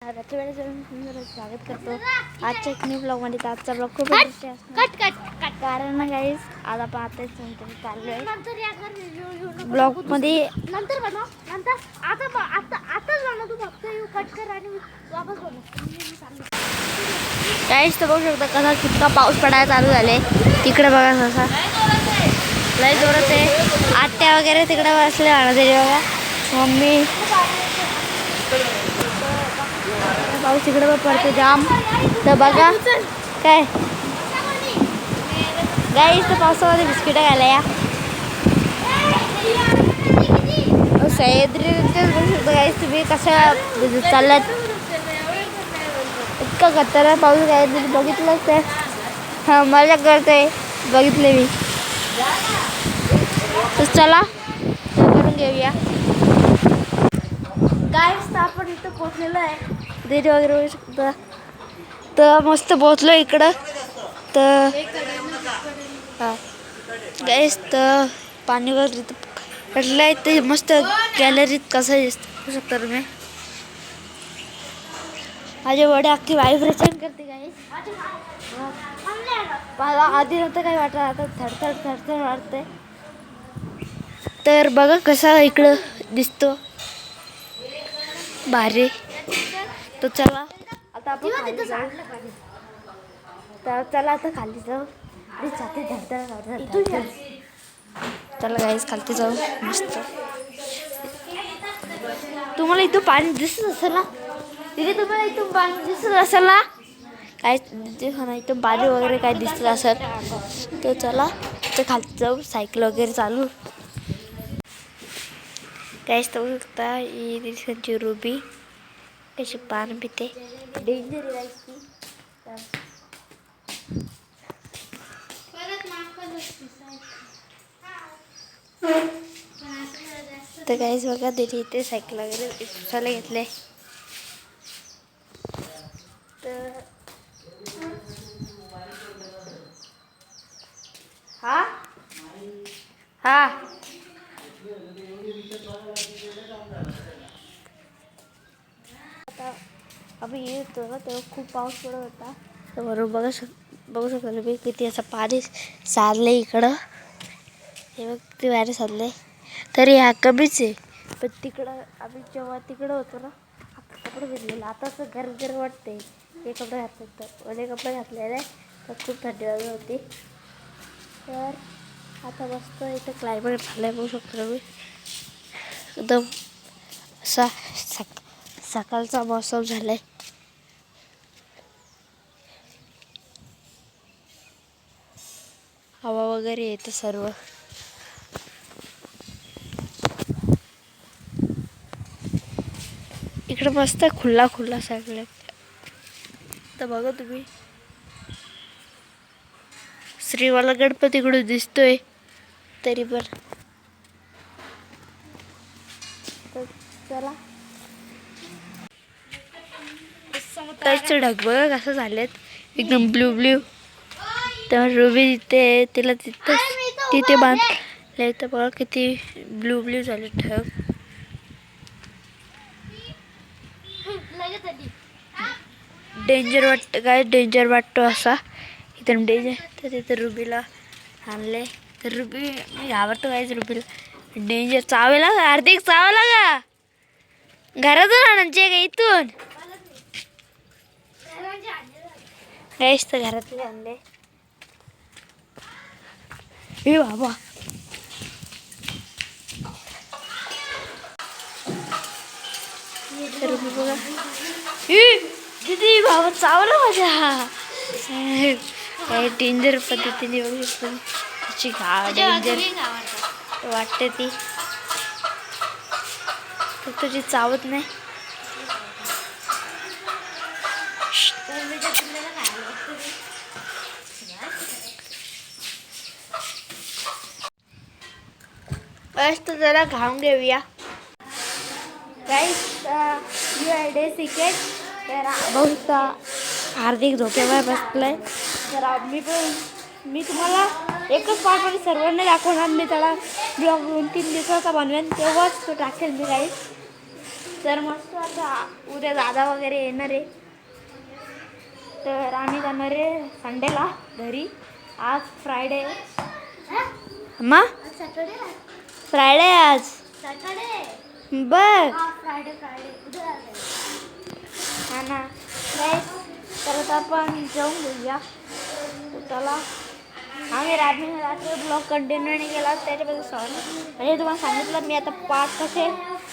रात्री वेळेस स्वागत करतो आजच्या एक न्यू ब्लॉगमध्ये. तर आजचा ब्लॉग खूप कारण ना गाईज आज आपण आताच चाललो आहे ब्लॉगमध्ये. गाईज तर बघू शकता कसा कितका पाऊस पडायला चालू झाले. तिकडे बघा कसा लय जोरात आहे. आत्या वगैरे तिकडे बसले तरी बघा. मम्मी पाऊस तिकडे पडतो जाम. तर बघा काय गाईस तर पावसामध्ये बिस्किट खायला या सह्याद्री गाईस. तुम्ही कसं चाललात इतका खतरनाक पाऊस काय बघितलंच आहे. हां मजा करते बघितले मी. तर चला करून घेऊया गाईस. तर आपण इथं पोचलेलो आहे. देरी वगैरे होऊ शकतं. तर मस्त पोचलो इकडं. तर हां गाईस तर पाणी वगैरे पडलं आहे. ते मस्त गॅलरीत कसं दिसतं शकता तुम्ही. माझे वडे अख्खी व्हायब्रेशन करते गाईस. मला आधी नव्हतं काही वाटत, आता थरथर वाटते. तर बघा कसा इकडं दिसतो भारी. तर चला आता आपण खाली जाऊ. तर चला आता खाली जाऊ. चला गाईस खाली जाऊ. मस्त तुम्हाला इथं पाणी दिसत असेल ना. तिथे तुम्हाला इथून पाणी दिसत असेल ना. काय इथं पाणी वगैरे काय दिसत असेल. तर चला तर खाली जाऊ. सायकल वगैरे चालू काहीच तर बघता. ही रुबी कशी पान पिते. डेंजर राहायची. तर काहीच बघा दिली इथे सायकल वगैरे पुसायला घेतले. तर हा हा आता आम्ही येत होतो ना तेव्हा खूप पाऊस पडत होता. तर बरोबर बघू शकतो मी किती असं पाणी सारलं इकडं. हे बघ ते बाहेर सारले. तरी हा कमीच आहे. पण तिकडं आम्ही जेव्हा तिकडं होतो ना कपडे भिजलेले. आता असं घर वाटते. हे कपडे घातले तर ओले कपडे घातलेले तर खूप थंडी वाजत होती. तर आता मस्त इथं क्लायमेट झालं आहे बघू शकतो तुम्ही. एकदम असा सकाळचा मौसम झाला आहे. हवा वगैरे येतं सर्व. इकडं मस्त खुल्ला सगळं. तर बघा तुम्ही श्रीवाला गणपती इकडून दिसतोय तरी पण. तर चला काहीच ढग बघा कसं झालेत एकदम ब्ल्यू. तर रुबी तिला तिथे बांधले. तर बघा किती ब्ल्यू झाले ढग. डेंजर वाटतो असा एकदम डेंजर. तर तिथे रुबीला आणले. तर रुबी मी घाबरतो काहीच रुबीला. डेंजर चावेला का हार्दिक चावला का घरातून आणायचे का इथून काहीच. तर घरातले आणले. हे बाबा रुबी बघा किती बाबा चावला माझ्या. काही डेंजर पद्धतीने बघू शकतो त्याची डेंजर वाटते ती. फक्त ती चावत नाही. बस तर जरा घाऊन घेऊया गाईस. डे सिकेट तर बहुत हार्दिक झोपेवर बसलाय. तर मी तुम्हाला एकच पार्टमध्ये सर्वांना दाखवणार. मी त्याला ब्लॉग 2-3 दिवसाचा बनवेन तेव्हाच तो टाकेल मी गाईस. तर मस्त आता उद्या दादा वगैरे येणार आहे, तर आम्ही जाणार आहे संडेला घरी. आज फ्रायडे मग फ्रायडे आज बघ हा ना. तर आपण जाऊन घेऊया. चला, आम्ही रात्री ब्लॉग कंटिन्यू नाही केला त्याच्याबद्दल सॉरी. म्हणजे तुम्हाला सांगितलं मी आता 5 कसे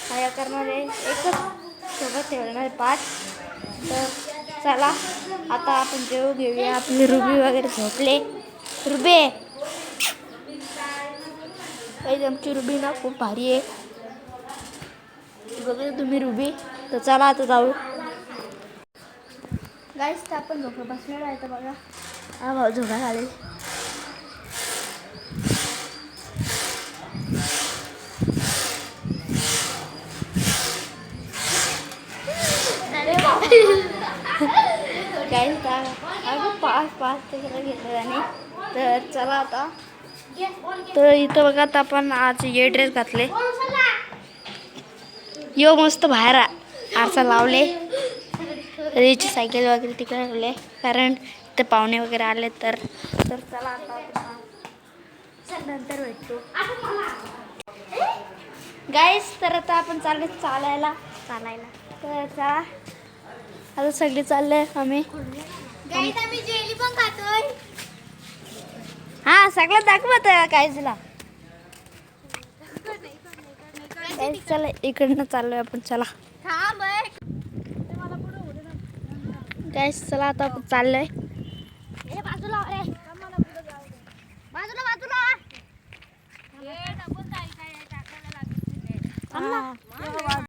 हे करणार आहे, एकच सोबत ठेवणार आहे 5. तर चला आता आपण जेवू घेऊया. आपली रुबी वगैरे झोपले. रुबे काही आमची रुबी ना खूप भारी आहे, बघा तुम्ही रुबी. तर चला आता जाऊ गाईस. तर आपण झोपा बसलेलो आहे. तर बघा हा भाऊ झोपा खाली. गाईस पाच ते घेतलं आणि तर चला आता. तर इथं बघा आता आपण आज हे ड्रेस घातले. यो मस्त बाहेर आरसा लावले. रेची सायकल वगैरे तिकडे ठेवले कारण ते पाहुणे वगैरे आले. तर चला आता नंतर भेटतो गाईस. तर आता आपण चालले चालायला. तर चला आता सगळे चालले आम्ही. आम्ही जेली पण खातोय. हा सगळं दाखवत काय झाला. चला इकडनं चाललोय आपण. चला गाईस चला आता आपण चाललोय. बाजूला बाजूला